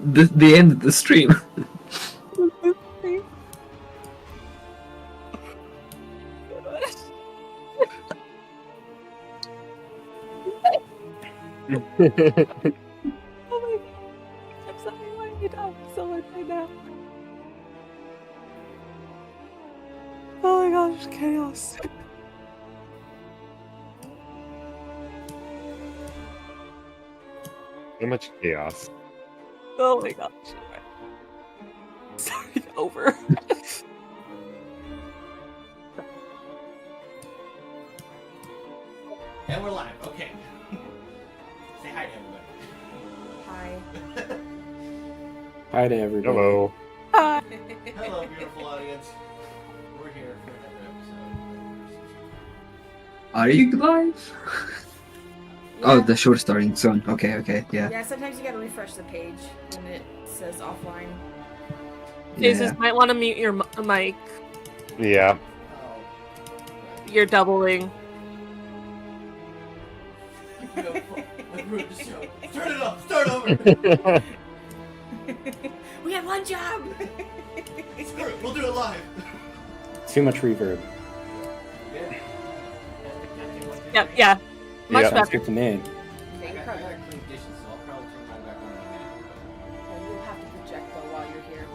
the end of the stream. Oh my god. I'm sorry, why are you talking so much right now? Oh my gosh, chaos. So much chaos. Oh my gosh. Sorry, over. And we're live. Okay. Say hi to everybody. Hi. Hi to everybody. Hello. Hi. Hello, beautiful audience. We're here for another episode. Are you live? Oh, the show's starting soon. Okay, yeah. Yeah, sometimes you gotta refresh the page when it says offline. Jesus, might want to mute your mic. Yeah. Oh. You're doubling. Ruined the show. Turn it up. Start over. We had one job. Screw it. We'll do it live. Too much reverb. Yeah. Much Yeah. Sounds better. good to me. Okay, I you got probably clean dishes, so I'll probably turn mine back on in a minute. you'll have to project though while you're here.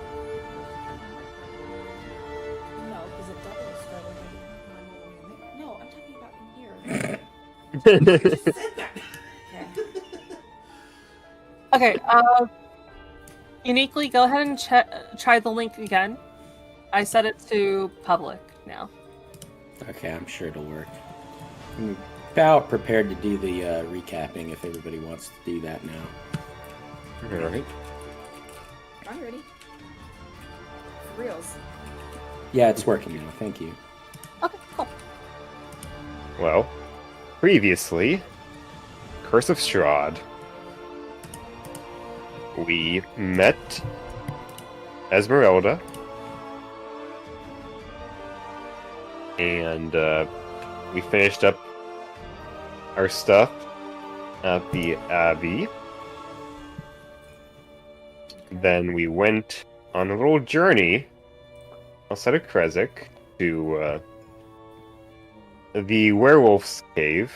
No, because it doubles for everybody. No, I'm talking about in here. You just said that. Okay. Okay, uniquely, go ahead and try the link again. I set it to public now. Okay, I'm sure it'll work. I'm about prepared to do the recapping if everybody wants to do that now. Alright. I'm ready. For reals. Yeah, it's working now. Thank you. Okay, cool. Well, previously, Curse of Strahd. We met Esmeralda. And we finished up our stuff at the Abbey. Then we went on a little journey outside of Kresik to the werewolf's cave.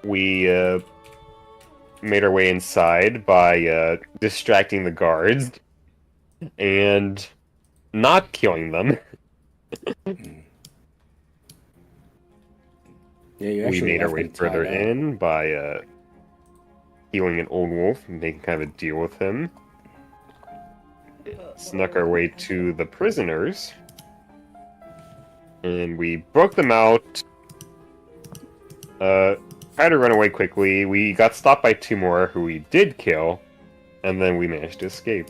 We made our way inside by distracting the guards and not killing them. Yeah, you We actually made our left way them further tied up. in by healing an old wolf and making kind of a deal with him. Snuck our way to the prisoners. And we broke them out. Tried to run away quickly. We got stopped by two more who we did kill. And then we managed to escape.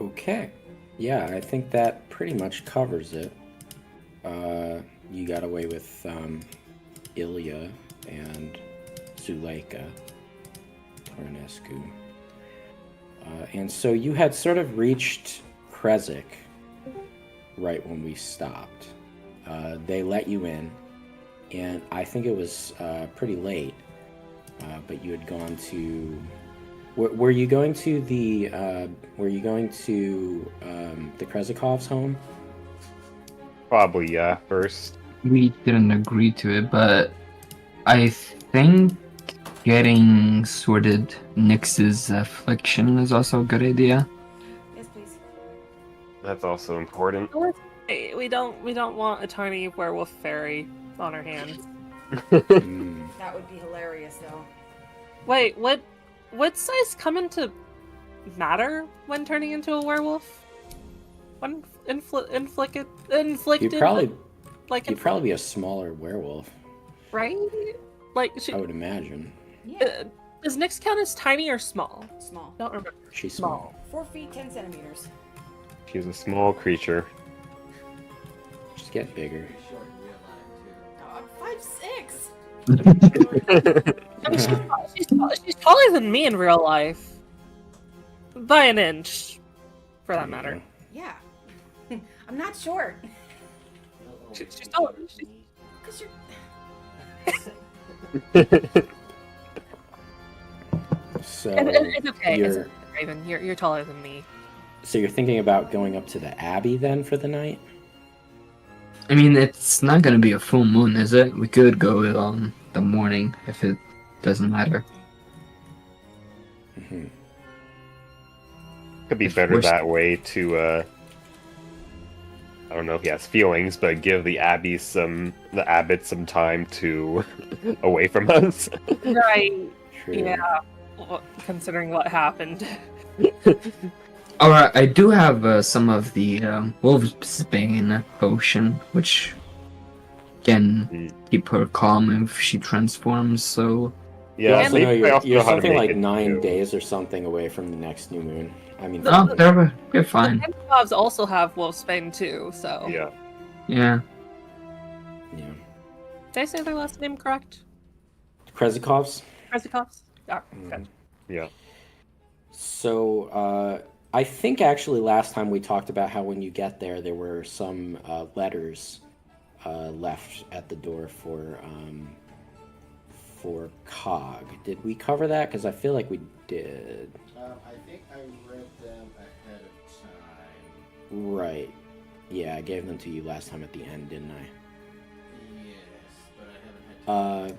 Okay. Yeah, I think that pretty much covers it. You got away with Ilya and Zuleika Tarnescu. And so you had sort of reached Kresik right when we stopped. They let you in, and I think it was pretty late, but you had gone to... Were you going to the Krezikov's home? Probably, yeah, first. We didn't agree to it, but I think getting sorted Nyx's affliction is also a good idea. Yes, please. That's also important. We don't want a tiny werewolf fairy on our hands. Hmm. That would be hilarious though. Wait, what size come into matter when turning into a werewolf? When inflicted You'd probably like be a smaller werewolf, right? Like I would imagine. Yeah. does Nyx count as tiny or small? Small. Don't remember. She's small. 4 feet 10 centimeters. She's a small creature. Just get bigger. Pretty short in real life, too. I'm 5'6". I mean, she's taller than me in real life, by an inch, for that matter. Yeah. I'm not short. She's taller. Cause you're. So It's okay. It's you're okay, Raven. You're taller than me. so you're thinking about going up to the Abbey then for the night? I mean, it's not gonna be a full moon, is it? We could go on the morning if it doesn't matter. Mhm. Could be If better we're that way to, I don't know if he has feelings, but give the abbot some time to away from us. Right. True. Yeah. Well, considering what happened. Alright, I do have some of the Wolfsbane potion, which can keep her calm if she transforms, so... You Yeah, also know I also you're know how to something make like it 9 too. days or something away from the next new moon. I mean, Oh, full moon. you're The fine. Pentabs also have Wolfsbane too, so. Yeah. Yeah. Yeah. Did I say their last name correct? Krezikovs? Kresikovs? Yeah, Mm. good. Yeah. So, I think actually last time we talked about how when you get there, there were some letters left at the door for Cog. Did we cover that? Because I feel like we did. I think I read them ahead of time. Right. Yeah, I gave them to you last time at the end, didn't I? Yes, but I haven't had time.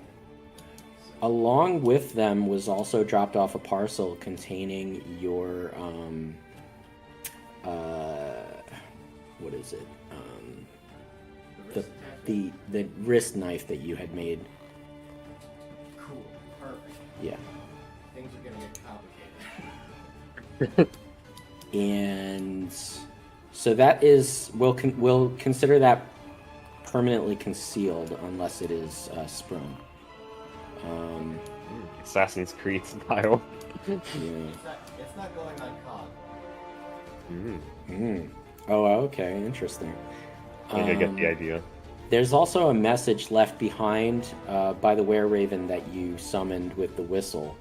Along with them was also dropped off a parcel containing your what is it? The wrist knife that you had made. Cool. Perfect. Yeah. Things are gonna get complicated. And so that is we'll consider that permanently concealed unless it is sprung. Assassin's Creed style. Yeah. It's not going on COD. Oh, okay, interesting. I think I get the idea. There's also a message left behind by the were-raven that you summoned with the whistle,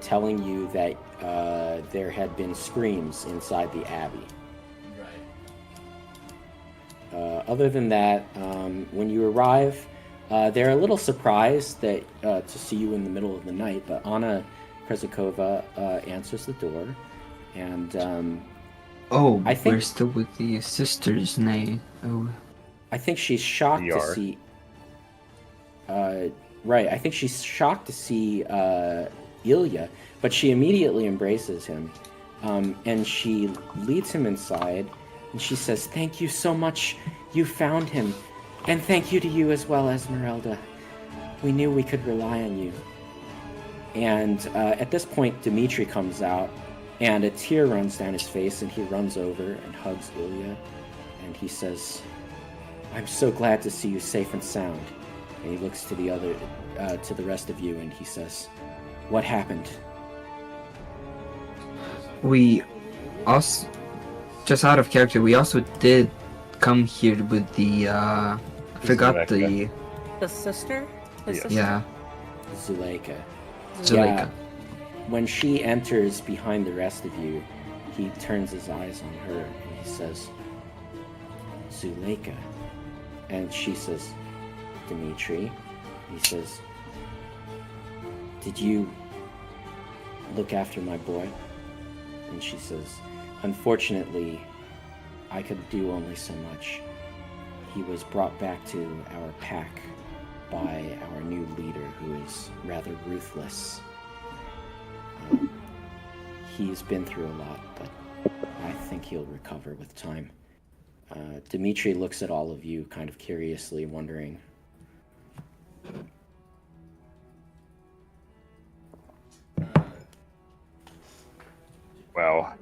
telling you that there had been screams inside the abbey. Right. Other than that, when you arrive, they're a little surprised that to see you in the middle of the night, but Anna Krezikova answers the door, and Oh, I think- we're still with the sisters' name. Oh, I think she's shocked We to are. see. Right, I think she's shocked to see Ilya, but she immediately embraces him, and she leads him inside, and she says, "Thank you so much. You found him, and thank you to you as well, Esmeralda. We knew we could rely on you." And at this point, Dmitri comes out, and a tear runs down his face, and he runs over and hugs Ilya, and he says, "I'm so glad to see you safe and sound." And he looks to to the rest of you, and he says, "What happened?" we also, just out of character, we also did come here with the, I forgot the, The sister? His Yeah. sister? yeah, Zuleika. Zuleika. When she enters behind the rest of you, he turns his eyes on her and he says, "Zuleika." And she says, "Dmitri." He says, "Did you look after my boy?" And she says, "Unfortunately, I could do only so much. He was brought back to our pack by our new leader, who is rather ruthless. He's been through a lot, but I think he'll recover with time." Dmitri looks at all of you kind of curiously, wondering. Well,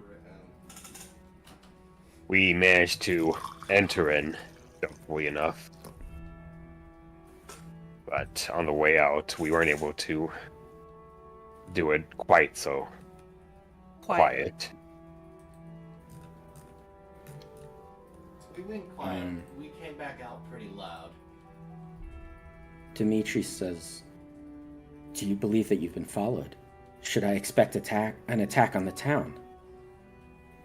we managed to enter in, helpfully enough. But on the way out, we weren't able to do it quite so quiet. We went quiet. Um, We came back out pretty loud. Dmitri says, "Do you believe that you've been followed? Should I expect an attack on the town?"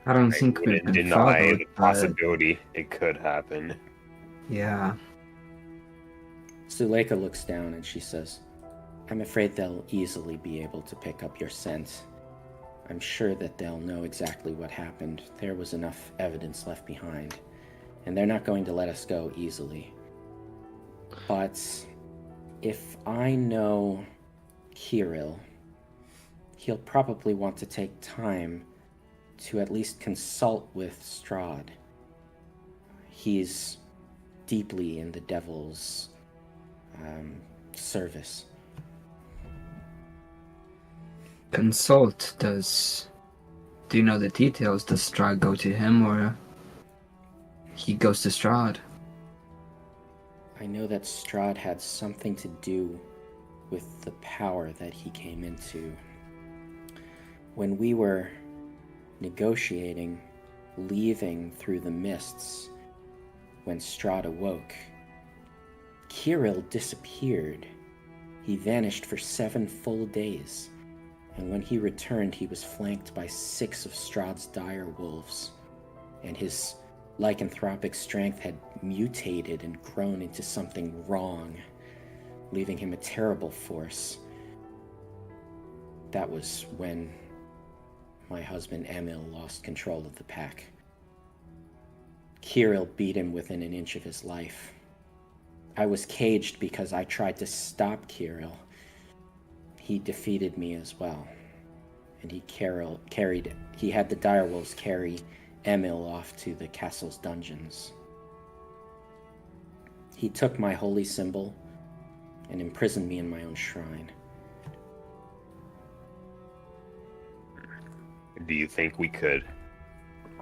I don't I think we've wouldn't been deny followed, the but possibility it could happen. yeah. Zuleika looks down and she says, I'm afraid they'll easily be able to pick up your scent. I'm sure that they'll know exactly what happened. There was enough evidence left behind, and they're not going to let us go easily. But if I know Kirill, he'll probably want to take time to at least consult with Strahd. He's deeply in the devil's service. Consult. Do you know the details? Does Strahd go to him or he goes to Strahd? I know that Strahd had something to do with the power that he came into. When we were negotiating, leaving through the mists, when Strahd awoke, Kirill disappeared. He vanished for 7 full days. And when he returned, he was flanked by 6 of Strahd's dire wolves, and his lycanthropic strength had mutated and grown into something wrong, leaving him a terrible force. That was when my husband Emil lost control of the pack. Kirill beat him within an inch of his life. I was caged because I tried to stop Kirill. He defeated me as well, and he had the direwolves carry Emil off to the castle's dungeons. He took my holy symbol and imprisoned me in my own shrine. Do you think we could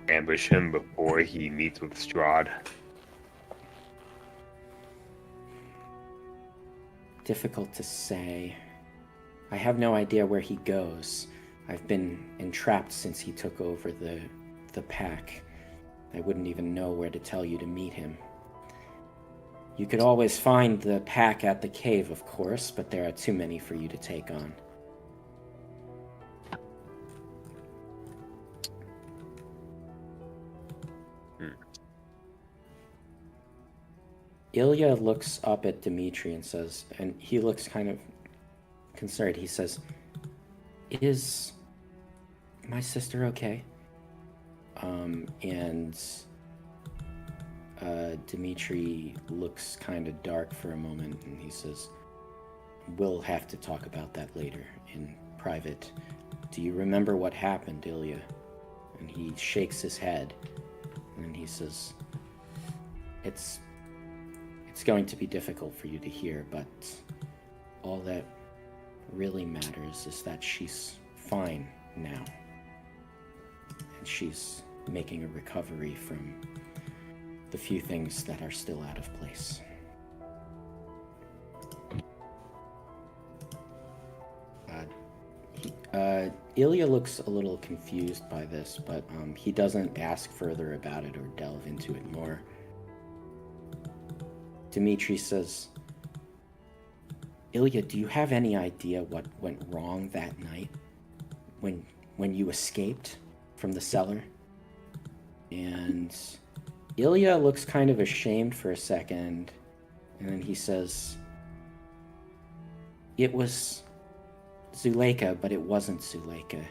ambush him before he meets with Strahd? Difficult to say. I have no idea where he goes. I've been entrapped since he took over the pack. I wouldn't even know where to tell you to meet him. You could always find the pack at the cave, of course, but there are too many for you to take on. Ilya looks up at Dmitri and says, and he looks kind of concerned. He says, "Is my sister okay?" And Dmitri looks kind of dark for a moment, and he says, "We'll have to talk about that later, in private. Do you remember what happened, Ilya?" And he shakes his head, and he says, It's going to be difficult for you to hear, but all that really matters is that she's fine now. And she's making a recovery from the few things that are still out of place. Ilya looks a little confused by this, but he doesn't ask further about it or delve into it more. Dmitri says, "Ilya, do you have any idea what went wrong that night when you escaped from the cellar?" And Ilya looks kind of ashamed for a second, and then he says, "It was Zuleika, but it wasn't Zuleika."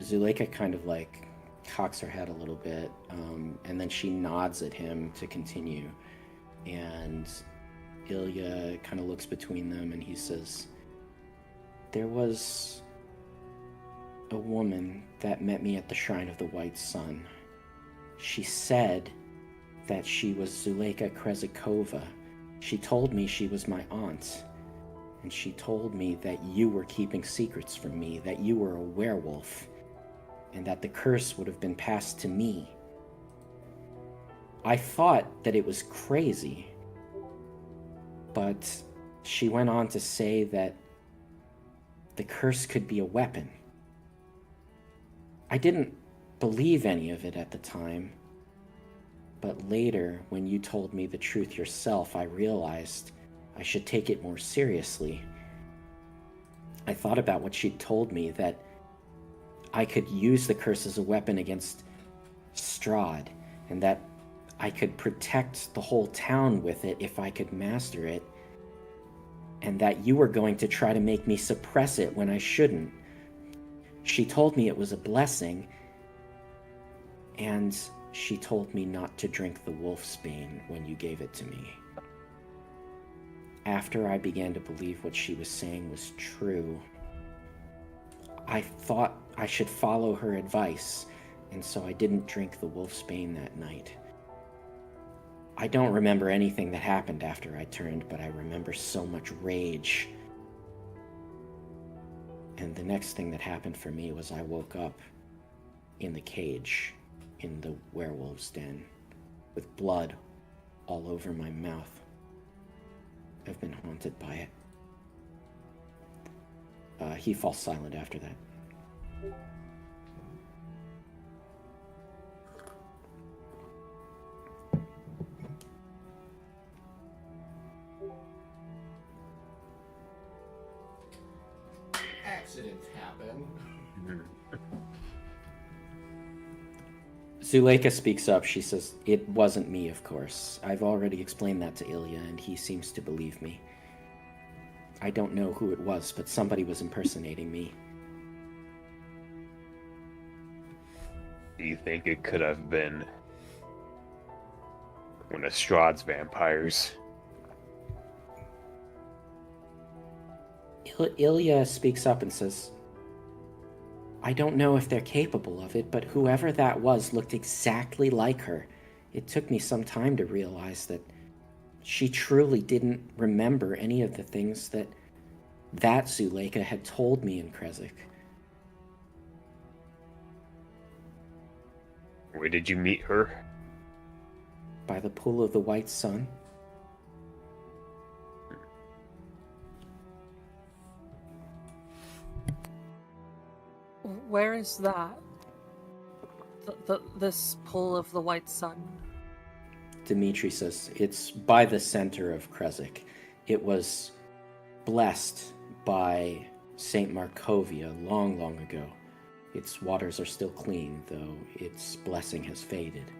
Zuleika kind of like cocks her head a little bit, and then she nods at him to continue. And Ilya kind of looks between them, and he says, "There was a woman that met me at the Shrine of the White Sun. She said that she was Zuleika Krezikova. She told me she was my aunt. And she told me that you were keeping secrets from me, that you were a werewolf, and that the curse would have been passed to me. I thought that it was crazy, but she went on to say that the curse could be a weapon. I didn't believe any of it at the time, but later, when you told me the truth yourself, I realized I should take it more seriously. I thought about what she'd told me, that I could use the curse as a weapon against Strahd, and that I could protect the whole town with it if I could master it, and that you were going to try to make me suppress it when I shouldn't. She told me it was a blessing, and she told me not to drink the wolfsbane when you gave it to me. After I began to believe what she was saying was true, I thought I should follow her advice, and so I didn't drink the wolfsbane that night. I don't remember anything that happened after I turned, but I remember so much rage. And the next thing that happened for me was I woke up in the cage in the werewolf's den with blood all over my mouth. I've been haunted by it. He falls silent after that. Accidents happen. Zuleika speaks up. She says, "It wasn't me, of course. I've already explained that to Ilya, and he seems to believe me. I don't know who it was, but somebody was impersonating me." Do you think it could have been one of Strahd's vampires? Ilya speaks up and says, "I don't know if they're capable of it, but whoever that was looked exactly like her. It took me some time to realize that she truly didn't remember any of the things that Zuleika had told me in Krezk." Where did you meet her? By the pool of the white sun. Where is that? This pool of the white sun. Dimitri says, "It's by the center of Krezk. It was blessed by Saint Markovia long, long ago. Its waters are still clean, though its blessing has faded."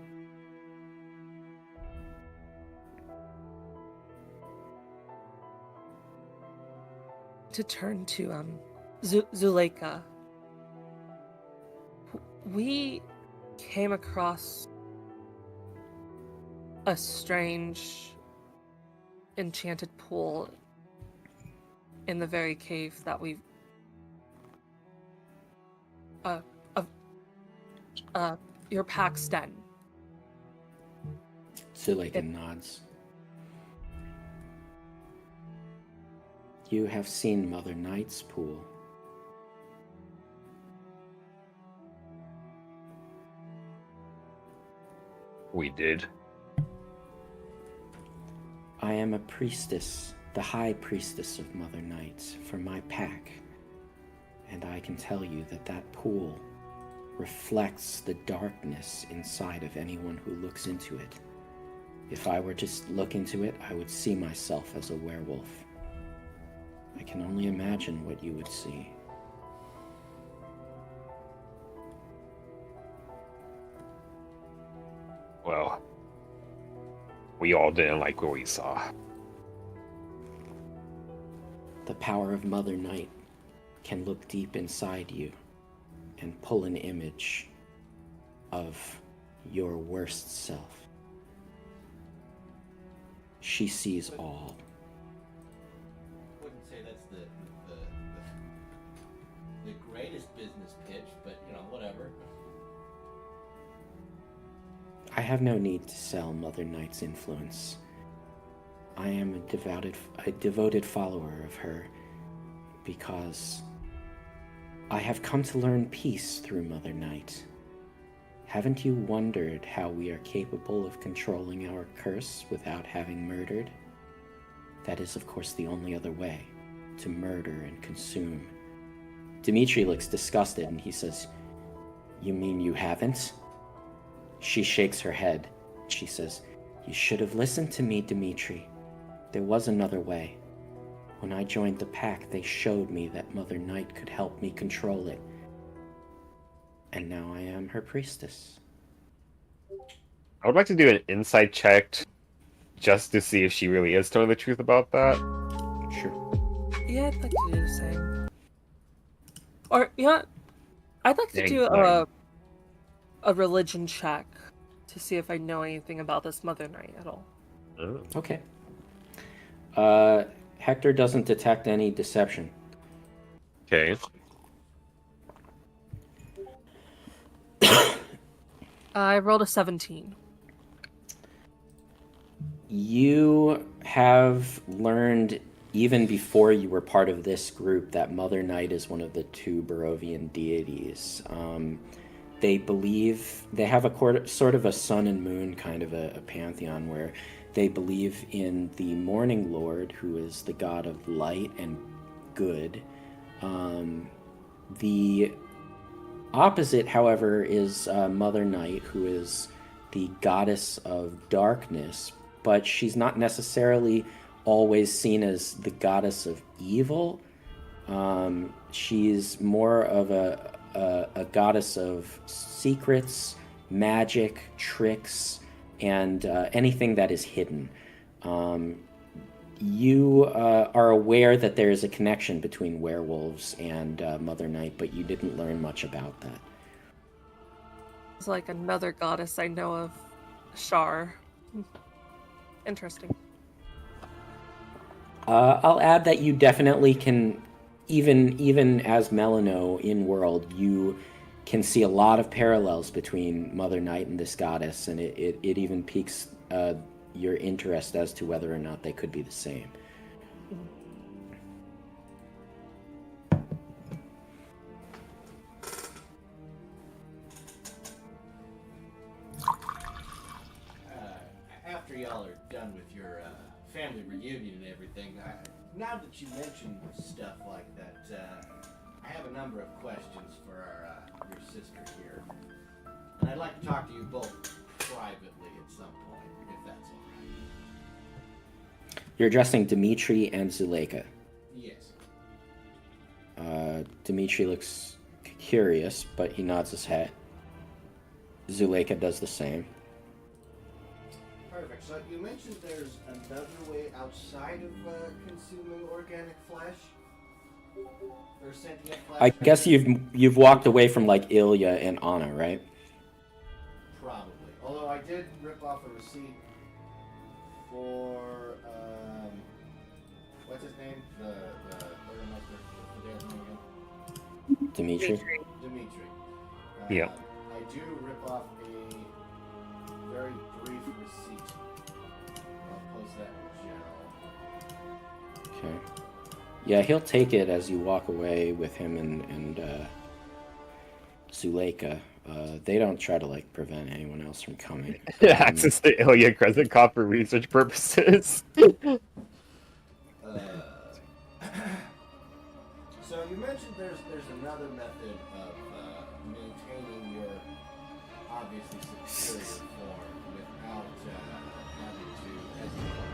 To turn to Zuleika. We came across a strange enchanted pool in the very cave that we your pack's den. Zuleika nods. "You have seen Mother Night's pool." We did. "I am a priestess, the high priestess of Mother Night for my pack, and I can tell you that that pool reflects the darkness inside of anyone who looks into it. If I were to look into it, I would see myself as a werewolf. I can only imagine what you would see." Well, we all didn't like what we saw. The power of Mother Night can look deep inside you and pull an image of your worst self. She sees all. I wouldn't say that's the greatest business pitch, but you know, whatever. I have no need to sell Mother Night's influence. I am a devoted follower of her because I have come to learn peace through Mother Night. Haven't you wondered how we are capable of controlling our curse without having murdered? That is, of course, the only other way, to murder and consume. Dimitri looks disgusted and he says, "You mean you haven't?" She shakes her head. She says, "You should have listened to me, Dimitri. There was another way. When I joined the pack, they showed me that Mother Night could help me control it. And now I am her priestess." I would like to do an insight check just to see if she really is telling the truth about that. Sure. Yeah, I'd like to do the same. Or yeah, I'd like to Dang, do fine. a religion check to see if I know anything about this Mother Knight at all. Oh. Okay. Hector doesn't detect any deception. Okay. I rolled a 17. You have learned, even before you were part of this group, that Mother Night is one of the two Barovian deities. They believe, they have a sort of a sun and moon kind of a pantheon where they believe in the Morning Lord, who is the god of light and good. The opposite, however, is Mother Night, who is the goddess of darkness, but she's not necessarily always seen as the goddess of evil. She's more of a goddess of secrets, magic, tricks, and anything that is hidden. You are aware that there is a connection between werewolves and Mother Night, but you didn't learn much about that. It's like another goddess I know of, Shar. Interesting. I'll add that you definitely can, even as Melano in world, you can see a lot of parallels between Mother Night and this goddess, and it even piques your interest as to whether or not they could be the same. After y'all are done with your family reunion and everything, now that you mention stuff like that, I have a number of questions for your sister here. And I'd like to talk to you both privately at some point, if that's all right. You're addressing Dimitri and Zuleika. Yes. Dimitri looks curious, but he nods his head. Zuleika does the same. Perfect. So you mentioned there's another way outside of consuming organic flesh? Or sentient flesh? I guess you've walked away from like Ilya and Anna, right? Probably. Although I did rip off a receipt for what's his name? The burgomaster. The dad's name again? Dimitri. Dimitri. Yep. I do rip off a very brief receipt. I'll post that in general. Okay. Yeah, he'll take it as you walk away with him and Zuleika. They don't try to like prevent anyone else from coming. Access to Ilya Krezenkov for research purposes. So you mentioned there's another method of maintaining your obviously superior form without having to, as you call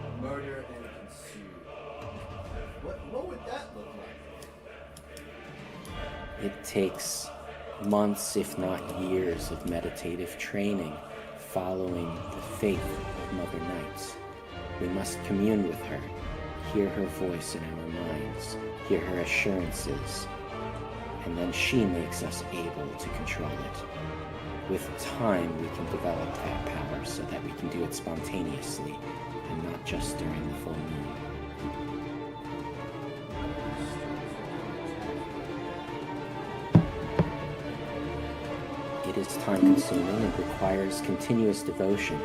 it, murder and consume. What would that look like? It takes months, if not years, of meditative training following the faith of Mother Night. We must commune with her, hear her voice in our minds, hear her assurances, and then she makes us able to control it. With time, we can develop that power so that we can do it spontaneously and not just during the full moon. It is time-consuming and requires continuous devotion.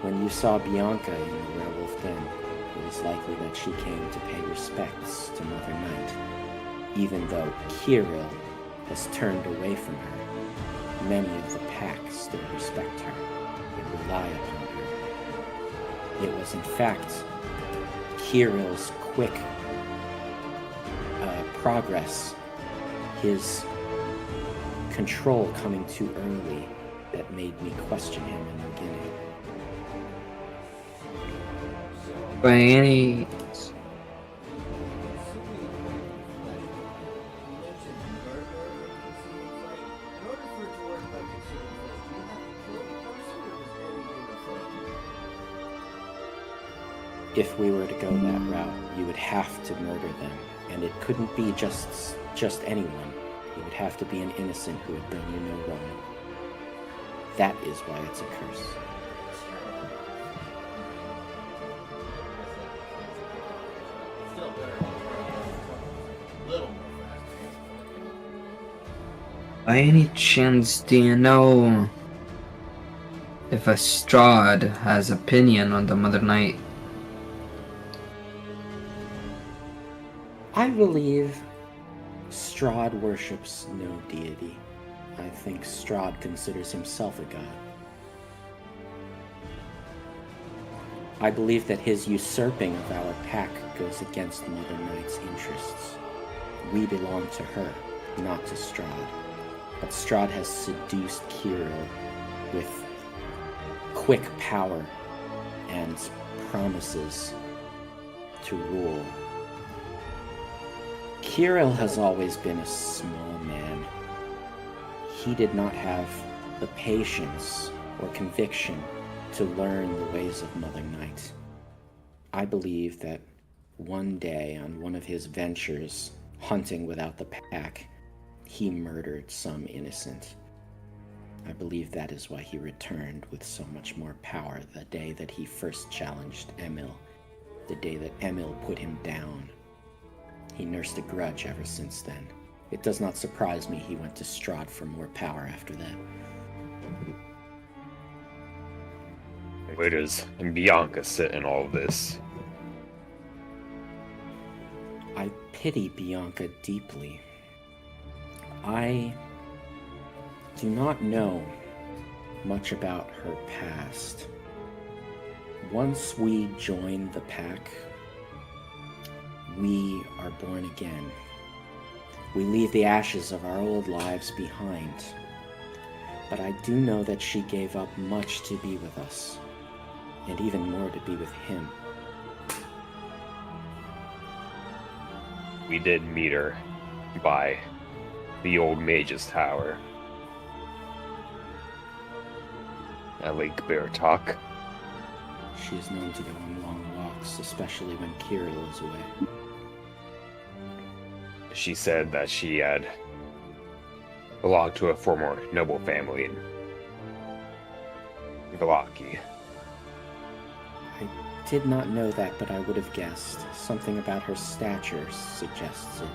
When you saw Bianca in the werewolf den, it is likely that she came to pay respects to Mother Night. Even though Kirill has turned away from her, many of the pack still respect her and rely upon her. It was in fact Kirill's quick progress, his control coming too early, that made me question him in the beginning. By any if we were to go that route, you would have to murder them, and it couldn't be just anyone. It would have to be an innocent who had done you no wrong. That is why it's a curse. Still better than a little more fast-paced. By any chance, do you know if Strahd has opinion on the Mother Knight? I believe Strahd worships no deity. I think Strahd considers himself a god. I believe that his usurping of our pack goes against Mother Knight's interests. We belong to her, not to Strahd. But Strahd has seduced Kirill with quick power and promises to rule. Kirill has always been a small man. He did not have the patience or conviction to learn the ways of Mother Night. I believe that one day on one of his ventures, hunting without the pack, he murdered some innocent. I believe that is why he returned with so much more power the day that he first challenged Emil, the day that Emil put him down. He nursed a grudge ever since then. It does not surprise me he went to Strahd for more power after that. Where does Bianca sit in all of this? I pity Bianca deeply. I do not know much about her past. Once we join the pack, we are born again. We leave the ashes of our old lives behind. But I do know that she gave up much to be with us, and even more to be with him. We did meet her by the old mage's tower at Lake Beartalk. She is known to go on long walks, especially when Kirill is away. She said that she had belonged to a former noble family in Galaki. I did not know that, but I would have guessed. Something about her stature suggests it.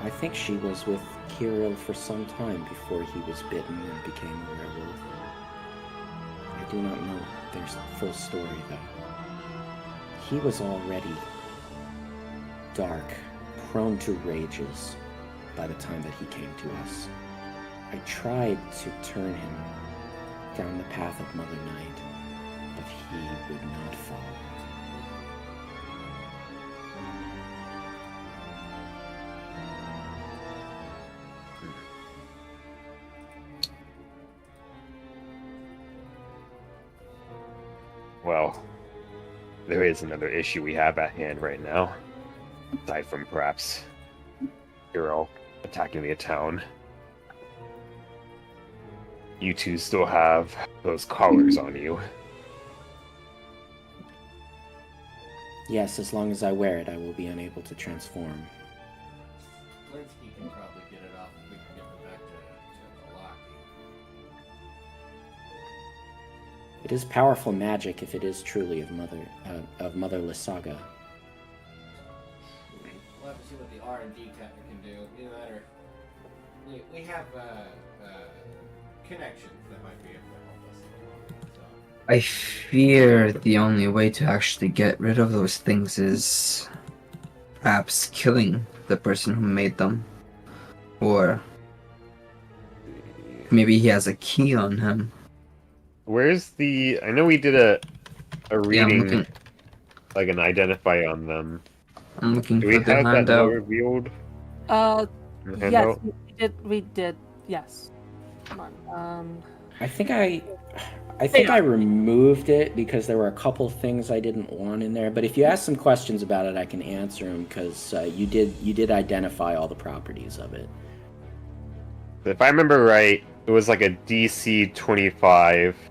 I think she was with Kirill for some time before he was bitten and became a werewolf. I do not know their full story, though. He was already dark, prone to rages by the time that he came to us. I tried to turn him down the path of Mother Night, but he would not follow. Well, there is another issue we have at hand right now. Aside from perhaps Hero attacking the town. You two still have those collars on you. Yes, as long as I wear it, I will be unable to transform. Linsky can probably get it off if we can get it back to Galaki. It is powerful magic if it is truly of Mother Lysaga. We'll have to see what the R&D can do. Either that or we have connections that might be able to help us. So. I fear the only way to actually get rid of those things is perhaps killing the person who made them. Or maybe he has a key on him. Where's the... I know we did a Yeah, reading, like an identify on them. I'm looking Do for we the have that handout. revealed? Yes, Handout? we did. Yes. Come on. I think I removed it because there were a couple things I didn't want in there. But if you ask some questions about it, I can answer them because you did identify all the properties of it. If I remember right, it was like a DC 25